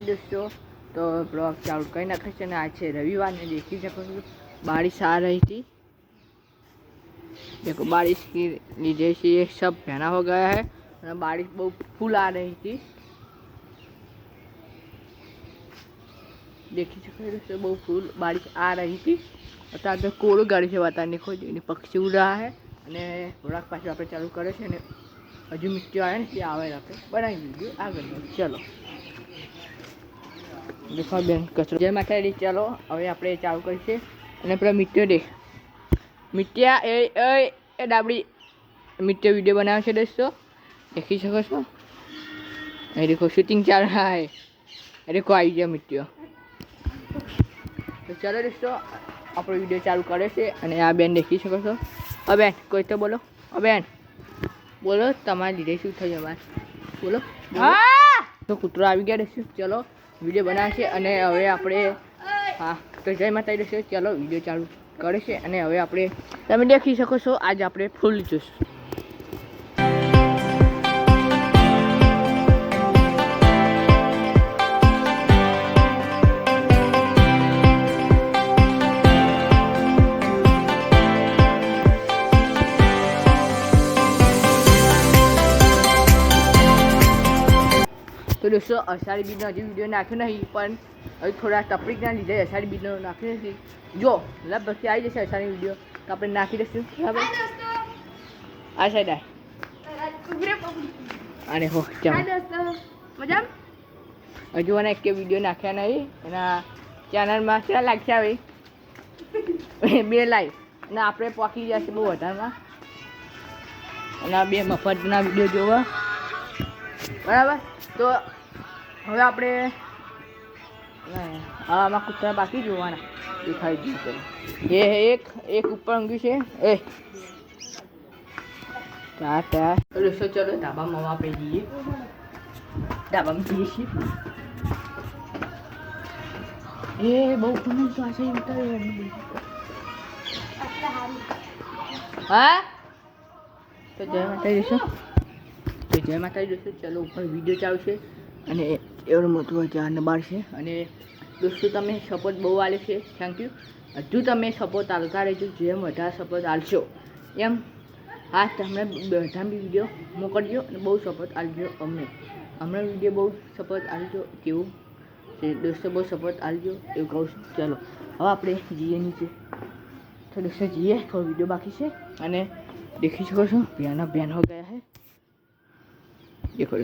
दोस्तों तो ब्लॉग चालू कर नाखे छे। आज है रविवार ने देखी सको बारिश आ रही थी। देखो बारिश की लीजिए से ये सब पहना हो गया है। बारिश बहुत फुल आ रही थी। देखी सको दोस्तों बहुत फुल बारिश आ रही थी। અત્યારે તો કોરું ગાડી છે વાતાવરણ देखो पक्षी उड़ रहा है। અને થોડાક પાછું આપણે ચાલુ કરે છે ને હજુ મિસ્ટી આવે ને તે આવે આપણે બનાવી દીધું આગળ ચલો દેખો બેન કચરો જે માથે ચાલો હવે આપણે ચાલુ કરીશું। અને પેલા મિત્યો દેખ મિત્યા એ ડાબડી मिट्टी वीडियो बनावे छे दोस्तों देखी सको छो। ये देखो शूटिंग चल रहा है। ये देखो आई गया मिट्टियों। तो चलो दोस्तों आप वीडियो चालू करे छे। अने आ बेन देखी सको छो। बेन कोई तो बोलो बेन बोलो तमारे लीधे शुं थयुं अमारे बोलो। तो कूतरो आवी गया दोस्तों। चलो वीडियो बनावे छे अने हवे आपणे हाँ तो जय माता दी दोस्तों। चलो वीडियो चालू करे छे अने हवे आपणे तमे देखी सको छो आज आपणे फूल जोईशुं। तो दोस्तों अषाढ़ी बीज हजी वीडियो नाख्यो नहीं पण हजी थोड़ा तकलीफना लीधे अषाढ़ी बीज नाख्यो नहीं। जो लगभग आई जैसे अषाढ़ी वीडियो तो अपने नाखी दईशुं बराबर। आ साइड आए अरे हो चलो मजा हजू मैंने एक वीडियो नाख्या नहीं एना चैनल में क्या लागशे आवे 2 लाइक અને આપણે પોકી જશે બહુ વધારમાં અને 2 મફતના વિડિયો જોવા બરાબર। तो હવે આપણે આમાં કૂતરા બાકી જોવાના દેખાઈ ગયું છે। એ એક ઉપર ઊંઘ્યું છે એ टाटा। तो दोस्तों चलो ढाबा मामा पे जइए ढाबा में जइए છીએ। એ બહુ ઘણું તો આ છે ઉતારે હા તો જય માતા દી दोस्तों। तो जय माता दी दोस्तों। चलो ऊपर वीडियो चालू है અને એવડું મોટું જાન બાર છે। અને दोस्तों તમે સપોર્ટ બહુ આલે છે થેન્ક યુ। હજુ તમે સપોર્ટ આલતા રહેજો જેમ વધારે સપોર્ટ આલશો એમ હા તમે બધા બી વિડીયો મોકલજો અને બહુ સપોર્ટ આલજો અમને હમણાં વિડીયો બહુ સપોર્ટ આલજો કેવું છે दोस्तों બહુ સપોર્ટ આલજો એવું કહું છું। ચલો હવે આપણે જઈએ નીચે। તો दोस्तों જઈએ થોડો વિડીયો બાકી છે અને દેખી શકો છો બેન હો ગયા है देखो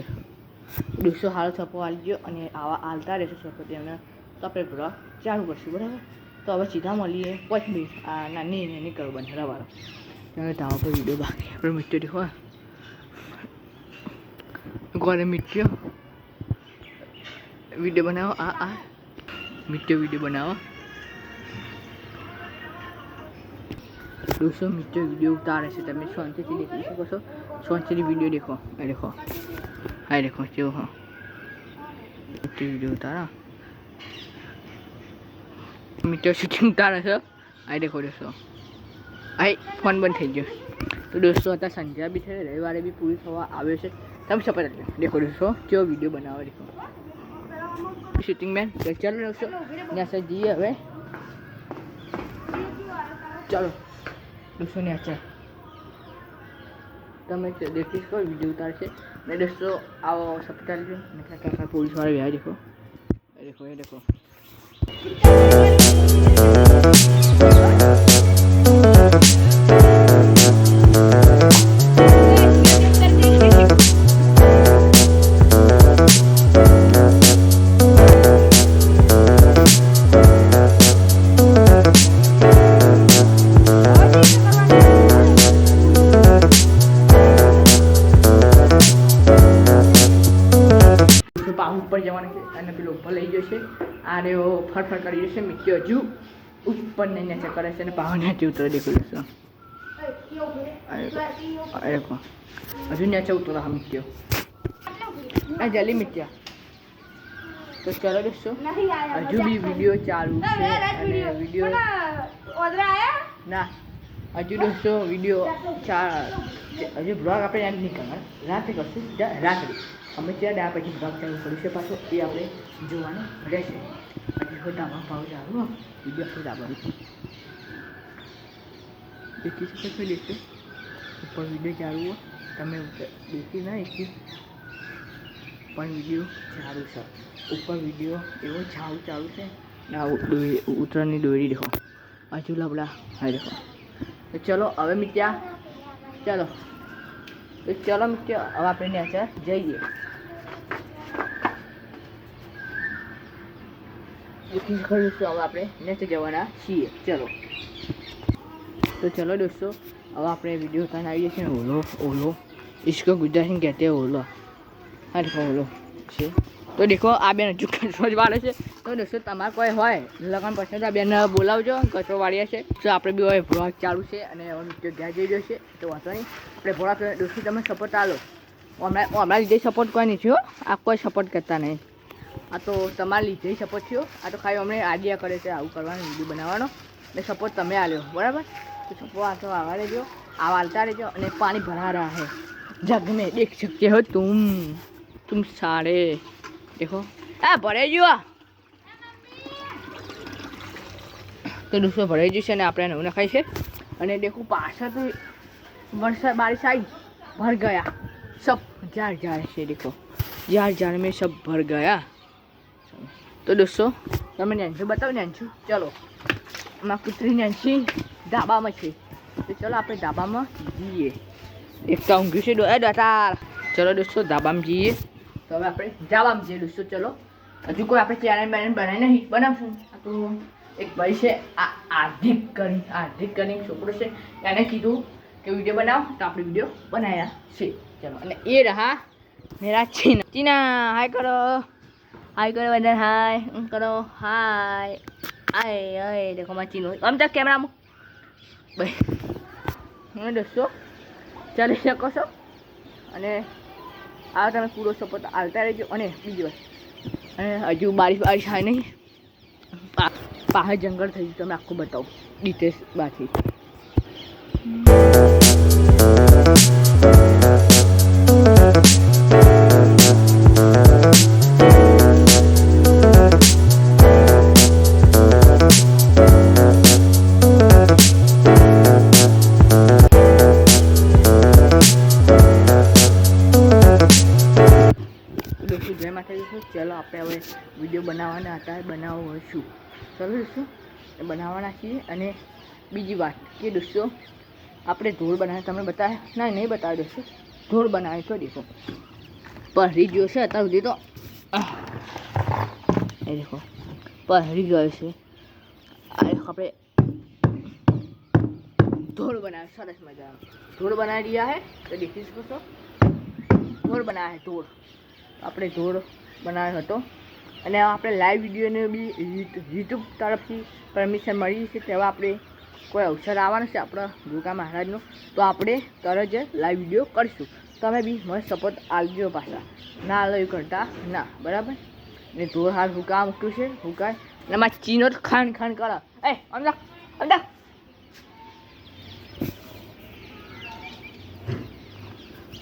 दोस्तों हाल सपो आलजो અને આવા આલતા રહેશો સપોર્ટ એમને તો આપણે બ્લોગ ચાલુ કરશું બરાબર। તો હવે સીધા મળીએ 5 મિનિટ આ નાની નીકળો બંધરાવાળો ત્યારે ધાવા પર વિડીયો બાકી આપણે મિટ્ટીઓ દેખો ગોરે મિટ્ટીઓ વિડીયો બનાવો આ મિટ્ટીઓ વિડીયો બનાવો दोस्तों मिट्टीઓ વિડીયો ઉતારે છે તમે શાંતિથી દેખી શકો છો। શાંતિથી વિડીયો देखो ये देखो हाय देखो जो हाँ वीडियो उतारा मिट्टी शूटिंग उतारा है। आई देखो दोस्तों आई फोन बंद थी गयो। तो दोस्तों आता संध्या भी थे रविवार भी पूरी थवा आवे छे तब सपत देखो दोस्तों जो वीडियो बनावे देखो शूटिंग मैन। तो चलो दोस्तों यहाँ से जी हवे चलो दोस्तों ने अच्छा તમે देखी सको वीडियो उतार से मैं दोस्तों आओ सप्ताह लीजिए मैं क्या पुलिस वाले भी आए देखो ये देखो ऊपर जवाना है पेलो ऊपर लई जशे आ रे फटफट करी जशे मिट्टी हजू ऊपर नहीं नीचे करे छे पाव नीचे उतर देखो दोस्तों देखो हजू नीचे उतर हम मिट्टी आ जली मिट्टिया। तो चलो दोस्तों हजू भी वीडियो चालू है वीडियो ना હજુ દોસ્તો વિડીયો હજુ બ્લોગ આપણે યાદ નહીં કરવાના, રાત્રે કરશું. રાત્રે અમે ત્યાં પછી બ્લોગ ચાલુ કરીશું પાછો, એ આપણે જોવાનું રહેશે. હજી ધાબા ભાવ ચાલુ વિડીયો આપણે ધાબાનું દેખી શકો છો. દેખો ઉપર વિડીયો ચાલુ હોય, તમે દેખી ના દેખી પણ વિડીયો ચાલુ છે. ઉપર વિડીયો એવો ચાલુ છે ને ઉત્તરાયણની દોરી દેખો, હજુ લબડા હા દેખો. તો ચલો હવે મિત્યા ચલો મિત્ર હવે આપણે નેચે જઈએ. હવે આપણે નેચે જવાના છીએ. ચલો દોસ્તો હવે આપણે વિડીયો ઉતારીને આવીએ છીએ. ઓલો इसको गुजराती कहते हैं ओलो. હા દેખો ઓલો છે. તો દેખો આ બેન હજુ કચરો જ વાળે છે. તો દોસ્તો તમારે કોઈ હોય લગન પછી તો આ બેન બોલાવજો, કચરો વાળીએ છે. તો આપણે બી હવે ભોળા ચાલુ છે અને હવે મિત્ર ઘેર જઈ રહ્યો છે. તો વાંધો નહીં, આપણે ભોળા દોસ્તો તમે સપોર્ટ આલો. હમણાં લીધે સપોર્ટ કોઈ નહીં થયો, આ કોઈ સપોર્ટ કરતા નહીં. આ તો તમારા લીધે સપોર્ટ થયો. આ તો ખાલી અમને આઈડિયા કરે છે આવું કરવાનું, વિડીયો બનાવવાનો, એટલે સપોર્ટ તમે આલ્યો બરાબર. તો સપોર્ટ આ તો આવવા રહેજો, આવા હાલતા રહેજો. અને પાણી ભરા रहा है जग में, देख सकते हो तुम सारे देखो ભરાઈ ગયો. તો દોસ્તો ભરાઈ ગયું છે અને આપણે નવું નખાય છે. અને દેખો પાછળ તો વરસાદ બારિશ આવી ભર ગયા सब ઝાડ છે. દેખો ઝાડ में सब भर गया. તો દોસ્તો તમે નેન્સી બતાવો. નેન્સી ચલો અમારા કૂતરી નેન્સી ધાબામાં છે. તો ચલો આપણે ધાબામાં જઈએ. એક તો ઊંઘ્યું છે દોતા. ચલો દોસ્તો ધાબામાં જઈએ. તો હવે આપણે ધાબામાં જઈએ દોસ્તો. ચલો હજુ કોઈ આપણે ચેનલ બનાવી નહીં, બનાવશું. આ તો એક ભાઈ છે આ હાર્દિક કરીને છોકરો છે, એને કીધું કે વિડીયો બનાવો, તો આપણે વિડીયો બનાવ્યા છે. ચલો અને એ રહા મેરા ચીના. હાય કરો બધા, હાય કરો, હાય આય દેખો મારા ચીનો આમ તક કેમેરામાં ભાઈ. દોસ્તો ચાલી શકો છો અને આ તમે પૂરો સપોર્ટ આવતા રહેજો. અને બીજી વાત, અને હજુ બારિશ થાય નહીં, પાહે જંગલ થઈ ગયું. તમે આખું બતાવો ડિટેલ્સ બાકી. જય માતાજી. ચલો આપણે હવે વિડીયો બનાવવાના હતા, બનાવશું. ચલો દોસ્તો બનાવવાના છીએ. અને બીજી વાત કે દોસ્તો આપણે ઢોળ બનાવે તમને બતાવે ના નહીં બતાવે દોસ્તો. ઢોળ બનાવે તો દેખો પહરી ગયો છે અત્યાર સુધી. તો એ દેખો પહરી ગયો છે. આ દેખો આપણે ઢોળ બનાવે સરસ મજાનો. ઢોળ બનાવી રહ્યા હે તો દેખી શકો છો. ઢોળ બનાવે ઢોળ આપણે ઢોળ બનાવ્યો હતો. અને આપણે લાઈવ વિડીયોને બી યુટ્યુબ તરફથી પરમિશન મળી છે. તેવા આપણે કોઈ અવસર આવવાનો છે આપણા ગોગા મહારાજનો, તો આપણે તરત જ લાઈવ વિડીયો કરીશું. તમે બી મને સપોર્ટ આપજો પાછા, ના આલો એવું કરતા ના બરાબર. ને ઢોળ હાલ હુકા મૂક્યું છે, હુકાય. અને મારા ચીનો તો ખાંડ કરો. અમદા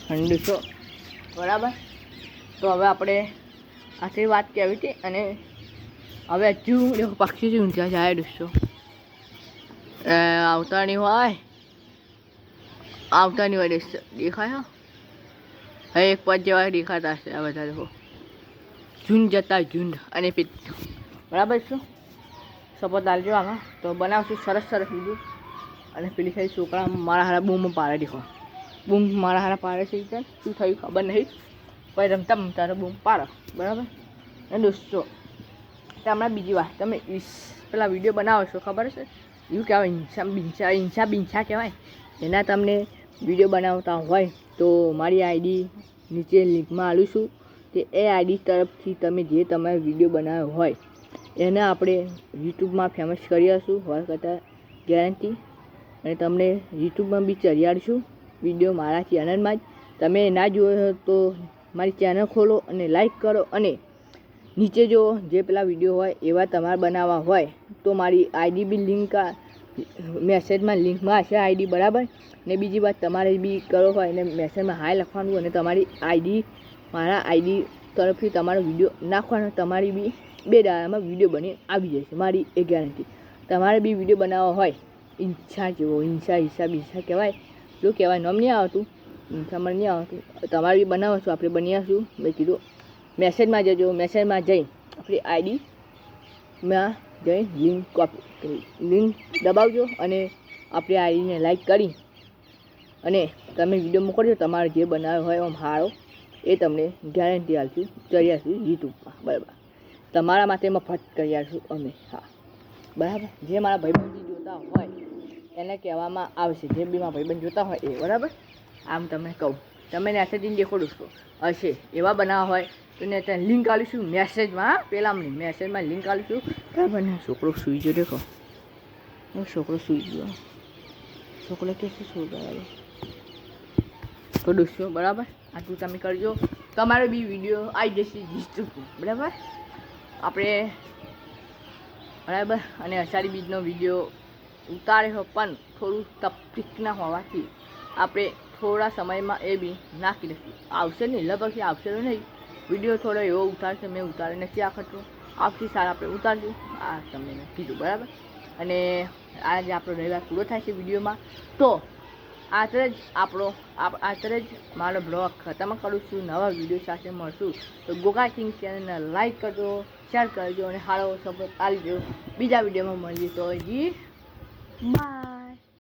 ઠંડુ છો બરાબર. તો હવે આપણે આટલી વાત કહેવી હતી. અને હવે હજુ દેખો પક્ષી ઊંચા જાય દોસ્તો. આવતા નહીં હોય દોસ્તો. દેખાય હવે એક પદ જેવા દેખાતા હશે આ બધા. દેખો ઝુંડ જતા ઝુંડ. અને બરાબર શું સપોર્ટ આલજો આમાં, તો બનાવશું સરસ બીજું. અને પેલી સાઈડ છોકરા મારા હારા બૂમ પાડે. દેખો બૂમ મારા હારા પાડે છે. શું થયું ખબર નહીં, પછી રમતા તો બૂમ પાડો બરાબર. અને દોસ્તો હમણાં બીજી વાત, તમે પેલા વિડીયો બનાવો છો ખબર છે એવું કહેવાય ઈંચા કહેવાય. એના તમને વિડીયો બનાવતા હોય તો મારી આઈડી નીચે લિંકમાં આલું છું. તે એ આઈડી તરફથી તમે જે તમારે વિડીયો બનાવ્યો હોય એને આપણે યુટ્યુબમાં ફેમસ કરી આપશું હોય કરતાં ગેરંટી. અને તમને યુટ્યુબમાં બી ચડિયાડશું વિડીયો મારા ચેનલમાં જ. તમે ના જોયો તો મારી ચેનલ ખોલો અને લાઈક કરો. અને નીચે જો જે પેલા વિડીયો હોય એવા તમારે બનાવવા હોય તો મારી આઈડી બી લિંક મેસેજમાં લિંકમાં હશે આઈડી, બરાબર. ને બીજી વાત, તમારે બી કરો હોય ને મેસેજમાં હાય લખવાનું અને તમારી આઈડી, મારા આઈડી તરફથી તમારો વિડીયો નાખવાનો, તમારી બી 2 દાડામાં વિડીયો બની આવી જશે, મારી એ ગેરંટી. તમારે બી વિડીયો બનાવવો હોય ઈંછા જેવો, ઈંછા કહેવાય, શું કહેવાય, નામ નહીં આવતું, ઈંછામાં નહીં આવતું, તમારે બી બનાવો છો, આપણે બનીશું. મેં કીધું મેસેજમાં જજો, મેસેજમાં જઈ આપણી આઈડીમાં જઈ લિંક દબાવજો અને આપણી આઈડીને લાઈક કરી અને તમે વિડીયો મોકલજો. તમારે જે બનાવ્યો હોય આમ સારો એ તમને ગેરંટી આપશું, કરી આપશું યુટ્યુબમાં, બરાબર. તમારા માટે મફત કરી આપશું અમે, હા, બરાબર. જે મારા ભાઈબંધ જોતા હોય એને કહેવામાં આવશે, જે બી મારા ભાઈબંધ જોતા હોય એ, બરાબર. આમ તમને કહું, તમે મેસેજિંગ દેખોડો છો હશે એવા બનાવવા હોય તો ને ત્યાં લિંક આવીશું મેસેજમાં, પેલામાં મેસેજમાં લિંક આવીશું, બરાબર ને. છોકરો સૂઈ ગયો, દેખો છોકરો સૂઈ ગયો, છોકરો કે શું બરાબર તો દોસ્તો, બરાબર. આટલું તમે કરજો, તમારો બી વિડીયો આવી જશે યુટ્યુબ, બરાબર. આપણે બરાબર. અને અષાઢી બીજનો વિડીયો ઉતાર્યો પણ થોડું તકલીફના હોવાથી આપણે થોડા સમયમાં એ બી નાખી દઈશું. આવશે નહીં, લગભગ આવશે નહીં વિડીયો, થોડો એવો ઉતારશે, મેં ઉતારી નથી આખતો, આવતી સાર આપણે ઉતારશું, આ તમને મેં કીધું, બરાબર. અને આજે આપણો રવિવાર પૂરો થાય છે વિડીયોમાં, તો આતરે જ મારો બ્લોગ ખતમ કરું છું. નવા વિડીયો સાથે મળશું, તો ગોગા કિંગ ચેનલને લાઈક કરજો, શેર કરજો અને સારો સપોર્ટ આપજો. બીજા વિડીયોમાં મળીએ તો બાય.